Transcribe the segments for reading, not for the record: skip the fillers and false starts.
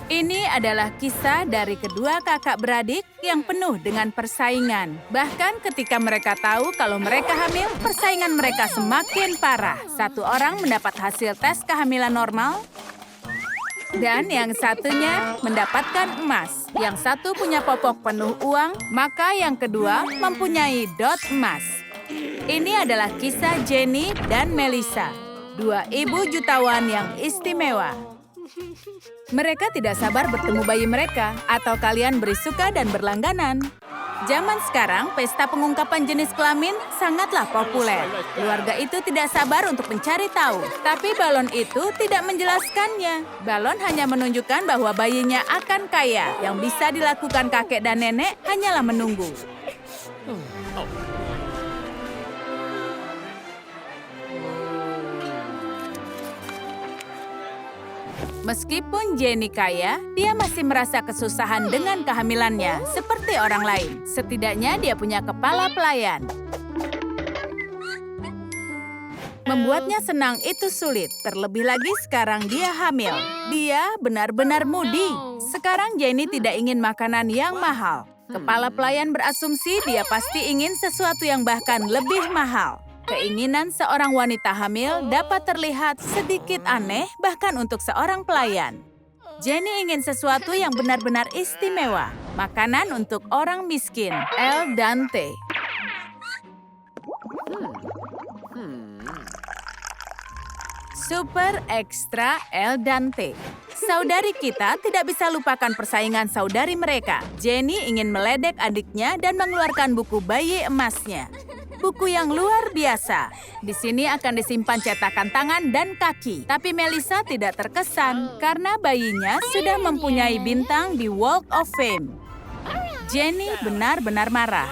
Ini adalah kisah dari kedua kakak beradik yang penuh dengan persaingan. Bahkan ketika mereka tahu kalau mereka hamil, persaingan mereka semakin parah. Satu orang mendapat hasil tes kehamilan normal, dan yang satunya mendapatkan emas. Yang satu punya popok penuh uang, maka yang kedua mempunyai dot emas. Ini adalah kisah Jenny dan Melissa, dua ibu jutawan yang istimewa. Mereka tidak sabar bertemu bayi mereka, atau kalian beri suka dan berlangganan. Zaman sekarang, pesta pengungkapan jenis kelamin sangatlah populer. Keluarga itu tidak sabar untuk mencari tahu, tapi balon itu tidak menjelaskannya. Balon hanya menunjukkan bahwa bayinya akan kaya. Yang bisa dilakukan kakek dan nenek hanyalah menunggu. Meskipun Jenny kaya, dia masih merasa kesusahan dengan kehamilannya, seperti orang lain. Setidaknya dia punya kepala pelayan. Membuatnya senang itu sulit, terlebih lagi sekarang dia hamil. Dia benar-benar mudi. Sekarang Jenny tidak ingin makanan yang mahal. Kepala pelayan berasumsi dia pasti ingin sesuatu yang bahkan lebih mahal. Keinginan seorang wanita hamil dapat terlihat sedikit aneh bahkan untuk seorang pelayan. Jenny ingin sesuatu yang benar-benar istimewa. Makanan untuk orang miskin, al dente. Super ekstra al dente. Saudari kita tidak bisa lupakan persaingan saudari mereka. Jenny ingin meledek adiknya dan mengeluarkan buku bayi emasnya. Buku yang luar biasa. Di sini akan disimpan cetakan tangan dan kaki. Tapi Melissa tidak terkesan karena bayinya sudah mempunyai bintang di Walk of Fame. Jenny benar-benar marah.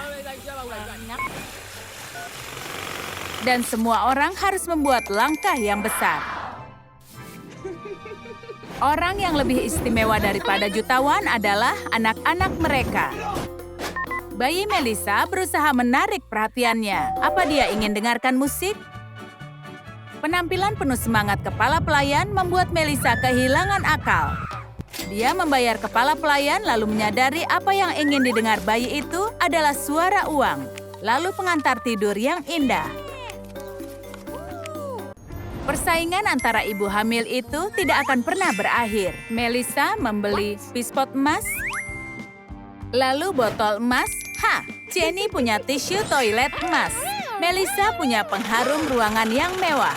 Dan semua orang harus membuat langkah yang besar. Orang yang lebih istimewa daripada jutawan adalah anak-anak mereka. Bayi Melissa berusaha menarik perhatiannya. Apa dia ingin dengarkan musik? Penampilan penuh semangat kepala pelayan membuat Melissa kehilangan akal. Dia membayar kepala pelayan lalu menyadari apa yang ingin didengar bayi itu adalah suara uang. Lalu pengantar tidur yang indah. Persaingan antara ibu hamil itu tidak akan pernah berakhir. Melissa membeli pispot emas, lalu botol emas. Jenny punya tisu toilet emas. Melissa punya pengharum ruangan yang mewah.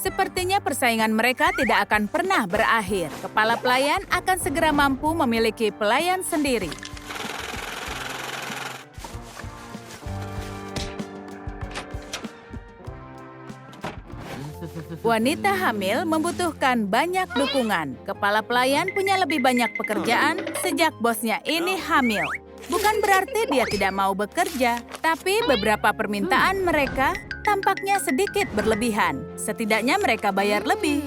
Sepertinya persaingan mereka tidak akan pernah berakhir. Kepala pelayan akan segera mampu memiliki pelayan sendiri. Wanita hamil membutuhkan banyak dukungan. Kepala pelayan punya lebih banyak pekerjaan sejak bosnya ini hamil. Bukan berarti dia tidak mau bekerja, tapi beberapa permintaan mereka tampaknya sedikit berlebihan. Setidaknya mereka bayar lebih.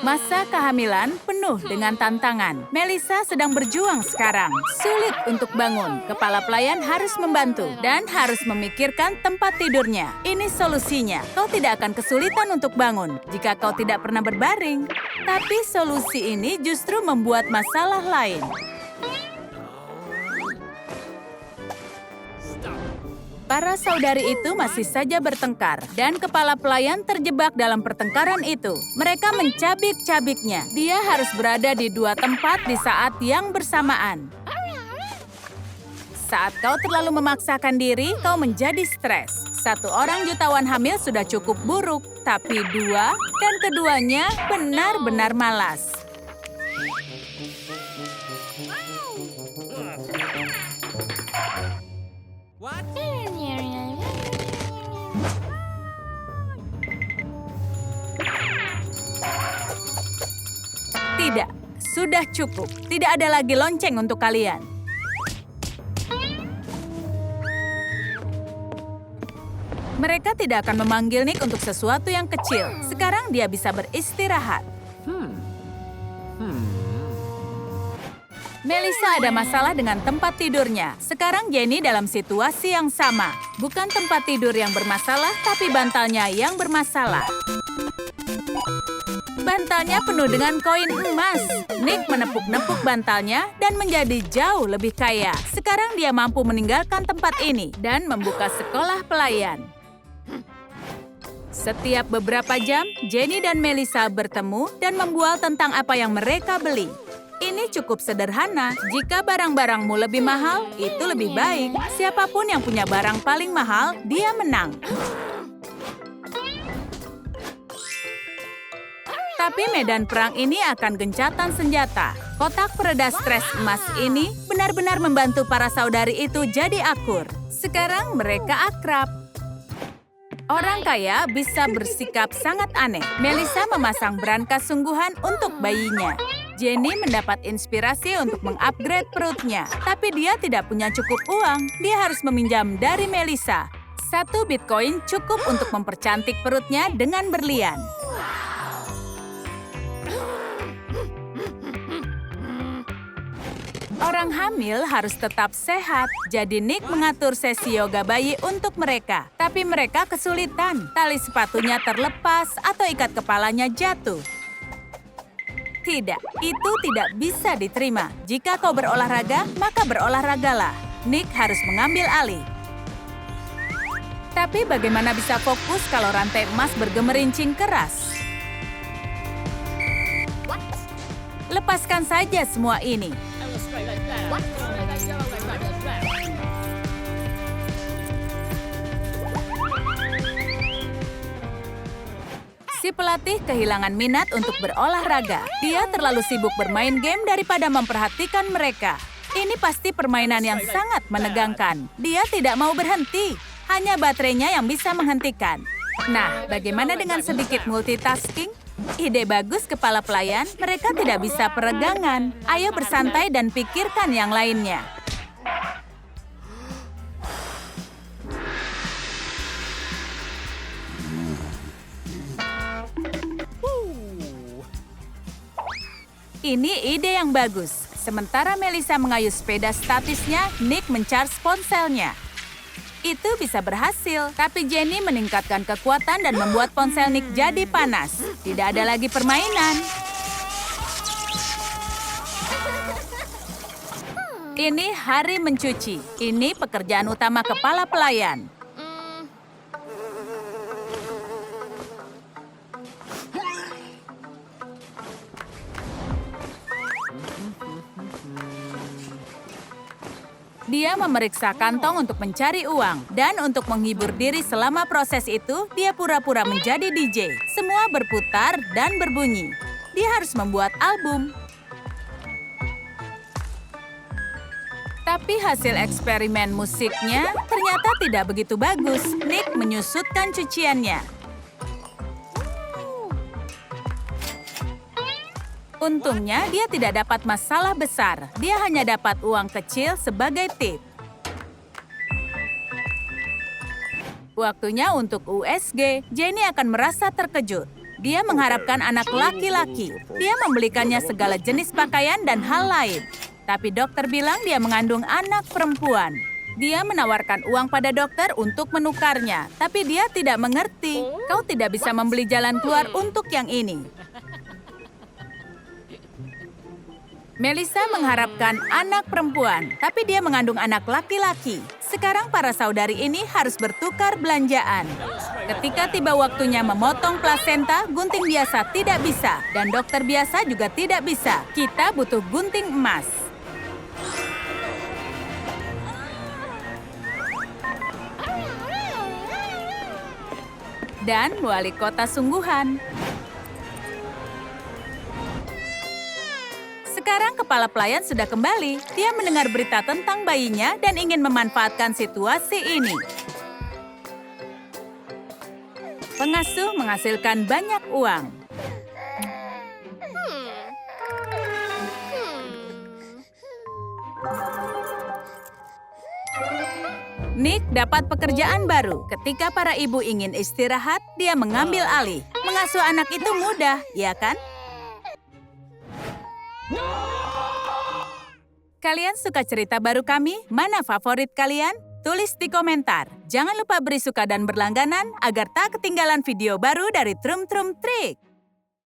Masa kehamilan penuh dengan tantangan. Melissa sedang berjuang sekarang. Sulit untuk bangun. Kepala pelayan harus membantu dan harus memikirkan tempat tidurnya. Ini solusinya. Kau tidak akan kesulitan untuk bangun jika kau tidak pernah berbaring. Tapi solusi ini justru membuat masalah lain. Para saudari itu masih saja bertengkar, dan kepala pelayan terjebak dalam pertengkaran itu. Mereka mencabik-cabiknya. Dia harus berada di dua tempat di saat yang bersamaan. Saat kau terlalu memaksakan diri, kau menjadi stres. Satu orang jutawan hamil sudah cukup buruk, tapi dua, dan keduanya benar-benar malas. Tidak, sudah cukup. Tidak ada lagi lonceng untuk kalian. Mereka tidak akan memanggil Nick untuk sesuatu yang kecil. Sekarang dia bisa beristirahat. Melissa ada masalah dengan tempat tidurnya. Sekarang Jenny dalam situasi yang sama. Bukan tempat tidur yang bermasalah, tapi bantalnya yang bermasalah. Bantalnya penuh dengan koin emas. Nick menepuk-nepuk bantalnya dan menjadi jauh lebih kaya. Sekarang dia mampu meninggalkan tempat ini dan membuka sekolah pelayan. Setiap beberapa jam, Jenny dan Melissa bertemu dan membual tentang apa yang mereka beli. Ini cukup sederhana. Jika barang-barangmu lebih mahal, itu lebih baik. Siapapun yang punya barang paling mahal, dia menang. Tapi medan perang ini akan gencatan senjata. Kotak peredas stres emas ini benar-benar membantu para saudari itu jadi akur. Sekarang mereka akrab. Orang kaya bisa bersikap sangat aneh. Melissa memasang brankas sungguhan untuk bayinya. Jenny mendapat inspirasi untuk mengupgrade perutnya. Tapi dia tidak punya cukup uang. Dia harus meminjam dari Melissa. 1 Bitcoin cukup untuk mempercantik perutnya dengan berlian. Orang hamil harus tetap sehat, jadi Nick mengatur sesi yoga bayi untuk mereka. Tapi mereka kesulitan, tali sepatunya terlepas atau ikat kepalanya jatuh. Tidak, itu tidak bisa diterima. Jika kau berolahraga, maka berolahragalah. Nick harus mengambil alih. Tapi bagaimana bisa fokus kalau rantai emas bergemerincing keras? Lepaskan saja semua ini. Si pelatih kehilangan minat untuk berolahraga. Dia terlalu sibuk bermain game daripada memperhatikan mereka. Ini pasti permainan yang sangat menegangkan. Dia tidak mau berhenti. Hanya baterainya yang bisa menghentikan. Nah, bagaimana dengan sedikit multitasking? Ide bagus, kepala pelayan. Mereka tidak bisa peregangan. Ayo bersantai dan pikirkan yang lainnya. Ini ide yang bagus. Sementara Melissa mengayuh sepeda statisnya, Nick mencharge ponselnya. Itu bisa berhasil, tapi Jenny meningkatkan kekuatan dan membuat ponsel Nick jadi panas. Tidak ada lagi permainan. Ini hari mencuci. Ini pekerjaan utama kepala pelayan. Dia memeriksa kantong untuk mencari uang. Dan untuk menghibur diri selama proses itu, dia pura-pura menjadi DJ. Semua berputar dan berbunyi. Dia harus membuat album. Tapi hasil eksperimen musiknya ternyata tidak begitu bagus. Nick menyusutkan cuciannya. Untungnya, dia tidak dapat masalah besar. Dia hanya dapat uang kecil sebagai tip. Waktunya untuk USG. Jenny akan merasa terkejut. Dia mengharapkan anak laki-laki. Dia membelikannya segala jenis pakaian dan hal lain. Tapi dokter bilang dia mengandung anak perempuan. Dia menawarkan uang pada dokter untuk menukarnya. Tapi dia tidak mengerti. Kau tidak bisa membeli jalan keluar untuk yang ini. Melissa mengharapkan anak perempuan, tapi dia mengandung anak laki-laki. Sekarang para saudari ini harus bertukar belanjaan. Ketika tiba waktunya memotong plasenta, gunting biasa tidak bisa. Dan dokter biasa juga tidak bisa. Kita butuh gunting emas. Dan wali kota sungguhan. Sekarang kepala pelayan sudah kembali. Dia mendengar berita tentang bayinya dan ingin memanfaatkan situasi ini. Pengasuh menghasilkan banyak uang. Nick dapat pekerjaan baru. Ketika para ibu ingin istirahat, dia mengambil alih. Mengasuh anak itu mudah, ya kan? Kalian suka cerita baru kami? Mana favorit kalian? Tulis di komentar. Jangan lupa beri suka dan berlangganan agar tak ketinggalan video baru dari Trum Trum Trik.